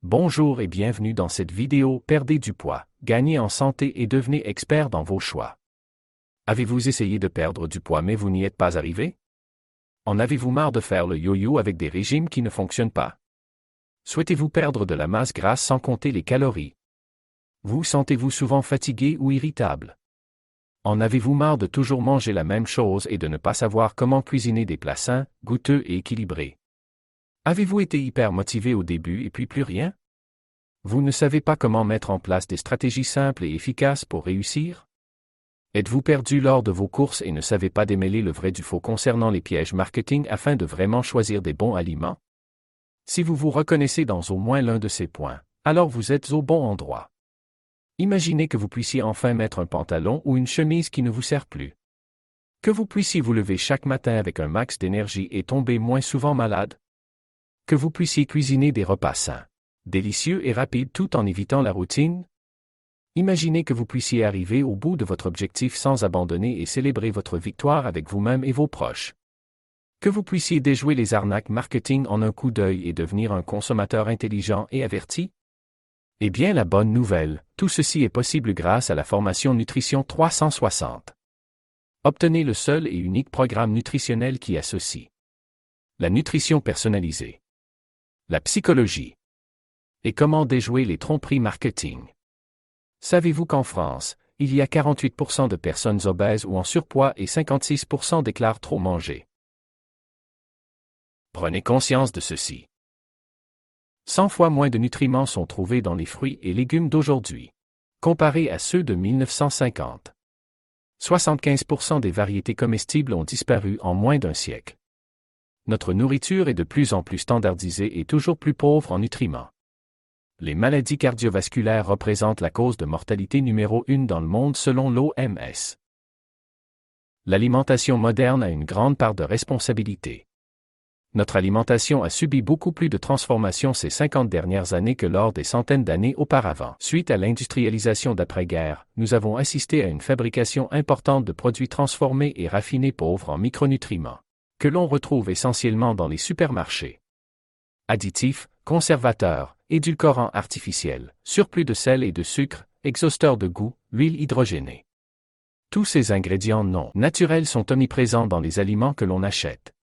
Bonjour et bienvenue dans cette vidéo. Perdez du poids, gagnez en santé et devenez expert dans vos choix. Avez-vous essayé de perdre du poids mais vous n'y êtes pas arrivé? En avez-vous marre de faire le yo-yo avec des régimes qui ne fonctionnent pas? Souhaitez-vous perdre de la masse grasse sans compter les calories? Vous sentez-vous souvent fatigué ou irritable? En avez-vous marre de toujours manger la même chose et de ne pas savoir comment cuisiner des plats sains, goûteux et équilibrés? Avez-vous été hyper motivé au début et puis plus rien? Vous ne savez pas comment mettre en place des stratégies simples et efficaces pour réussir? Êtes-vous perdu lors de vos courses et ne savez pas démêler le vrai du faux concernant les pièges marketing afin de vraiment choisir des bons aliments? Si vous vous reconnaissez dans au moins l'un de ces points, alors vous êtes au bon endroit. Imaginez que vous puissiez enfin mettre un pantalon ou une chemise qui ne vous sert plus. Que vous puissiez vous lever chaque matin avec un max d'énergie et tomber moins souvent malade. Que vous puissiez cuisiner des repas sains, délicieux et rapides tout en évitant la routine. Imaginez que vous puissiez arriver au bout de votre objectif sans abandonner et célébrer votre victoire avec vous-même et vos proches. Que vous puissiez déjouer les arnaques marketing en un coup d'œil et devenir un consommateur intelligent et averti. Eh bien, la bonne nouvelle, tout ceci est possible grâce à la formation Nutrition 360. Obtenez le seul et unique programme nutritionnel qui associe la nutrition personnalisée, la psychologie et comment déjouer les tromperies marketing. Savez-vous qu'en France, il y a 48% de personnes obèses ou en surpoids et 56% déclarent trop manger? Prenez conscience de ceci. 100 fois moins de nutriments sont trouvés dans les fruits et légumes d'aujourd'hui, comparés à ceux de 1950. 75% des variétés comestibles ont disparu en moins d'un siècle. Notre nourriture est de plus en plus standardisée et toujours plus pauvre en nutriments. Les maladies cardiovasculaires représentent la cause de mortalité numéro 1 dans le monde selon l'OMS. L'alimentation moderne a une grande part de responsabilité. Notre alimentation a subi beaucoup plus de transformations ces 50 dernières années que lors des centaines d'années auparavant. Suite à l'industrialisation d'après-guerre, nous avons assisté à une fabrication importante de produits transformés et raffinés pauvres en micronutriments, que l'on retrouve essentiellement dans les supermarchés. Additifs, conservateurs, édulcorants artificiels, surplus de sel et de sucre, exhausteurs de goût, huile hydrogénée. Tous ces ingrédients non naturels sont omniprésents dans les aliments que l'on achète.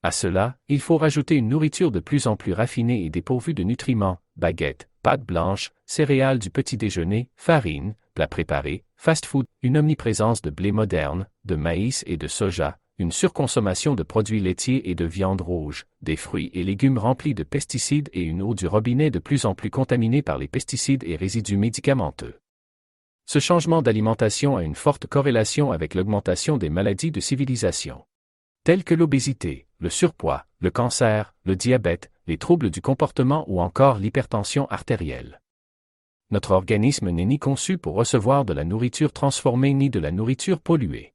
À cela, il faut rajouter une nourriture de plus en plus raffinée et dépourvue de nutriments, baguettes, pâtes blanches, céréales du petit déjeuner, farine, plats préparés, fast-food, une omniprésence de blé moderne, de maïs et de soja, une surconsommation de produits laitiers et de viande rouge, des fruits et légumes remplis de pesticides et une eau du robinet de plus en plus contaminée par les pesticides et résidus médicamenteux. Ce changement d'alimentation a une forte corrélation avec l'augmentation des maladies de civilisation, telles que l'obésité, le surpoids, le cancer, le diabète, les troubles du comportement ou encore l'hypertension artérielle. Notre organisme n'est ni conçu pour recevoir de la nourriture transformée ni de la nourriture polluée.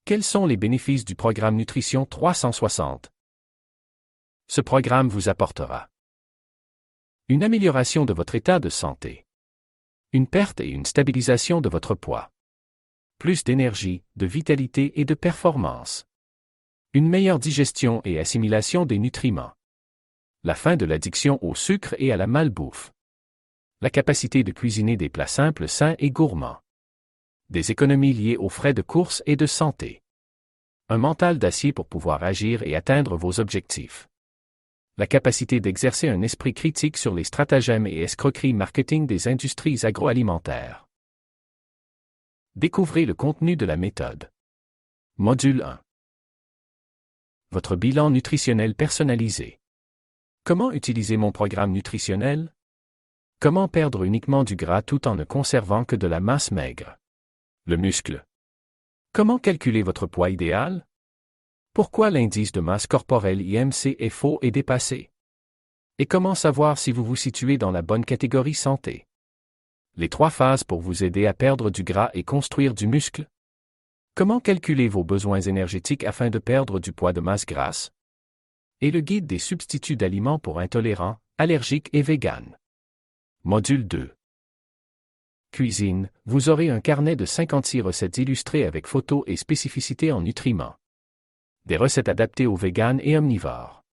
Quels sont les bénéfices du programme Nutrition 360? Ce programme vous apportera une amélioration de votre état de santé, une perte et une stabilisation de votre poids, plus d'énergie, de vitalité et de performance, une meilleure digestion et assimilation des nutriments, la fin de l'addiction au sucre et à la malbouffe, la capacité de cuisiner des plats simples, sains et gourmands, des économies liées aux frais de course et de santé, un mental d'acier pour pouvoir agir et atteindre vos objectifs, la capacité d'exercer un esprit critique sur les stratagèmes et escroqueries marketing des industries agroalimentaires. Découvrez le contenu de la méthode. Module 1. Votre bilan nutritionnel personnalisé. Comment utiliser mon programme nutritionnel? Comment perdre uniquement du gras tout en ne conservant que de la masse maigre? Le muscle. Comment calculer votre poids idéal? Pourquoi l'indice de masse corporelle IMC est faux et dépassé? Et comment savoir si vous vous situez dans la bonne catégorie santé? Les 3 phases pour vous aider à perdre du gras et construire du muscle? Comment calculer vos besoins énergétiques afin de perdre du poids de masse grasse? Et le guide des substituts d'aliments pour intolérants, allergiques et véganes. Module 2. Cuisine, vous aurez un carnet de 56 recettes illustrées avec photos et spécificités en nutriments. Des recettes adaptées aux véganes et omnivores.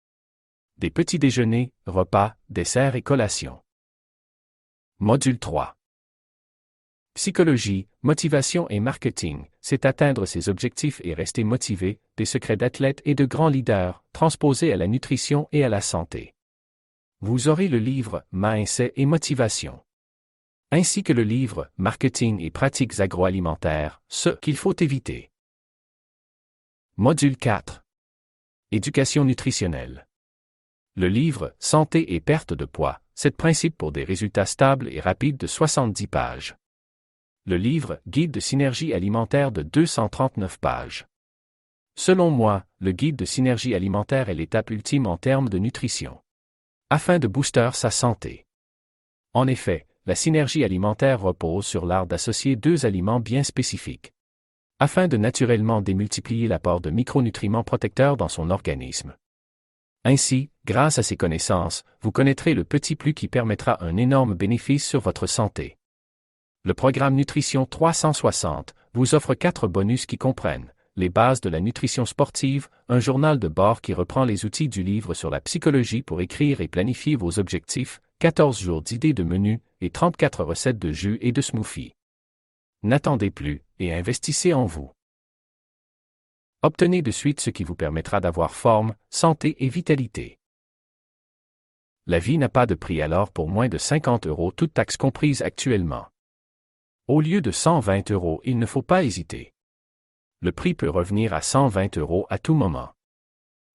Des petits déjeuners, repas, desserts et collations. Module 3. Psychologie, motivation et marketing, c'est atteindre ses objectifs et rester motivé, des secrets d'athlètes et de grands leaders, transposés à la nutrition et à la santé. Vous aurez le livre Mindset et motivation, ainsi que le livre Marketing et pratiques agroalimentaires, ce qu'il faut éviter. Module 4. Éducation nutritionnelle. Le livre Santé et perte de poids, 7 principes pour des résultats stables et rapides de 70 pages. Le livre Guide de synergie alimentaire de 239 pages. Selon moi, le guide de synergie alimentaire est l'étape ultime en termes de nutrition, afin de booster sa santé. En effet, la synergie alimentaire repose sur l'art d'associer 2 aliments bien spécifiques, afin de naturellement démultiplier l'apport de micronutriments protecteurs dans son organisme. Ainsi, grâce à ces connaissances, vous connaîtrez le petit plus qui permettra un énorme bénéfice sur votre santé. Le programme Nutrition 360 vous offre 4 bonus qui comprennent les bases de la nutrition sportive, un journal de bord qui reprend les outils du livre sur la psychologie pour écrire et planifier vos objectifs, 14 jours d'idées de menus et 34 recettes de jus et de smoothies. N'attendez plus et investissez en vous. Obtenez de suite ce qui vous permettra d'avoir forme, santé et vitalité. La vie n'a pas de prix alors pour moins de 50 €, toutes taxes comprises actuellement. Au lieu de 120 €, il ne faut pas hésiter. Le prix peut revenir à 120 € à tout moment.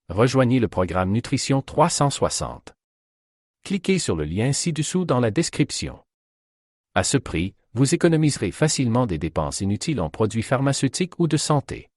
Rejoignez le programme Nutrition 360. Cliquez sur le lien ci-dessous dans la description. À ce prix, vous économiserez facilement des dépenses inutiles en produits pharmaceutiques ou de santé.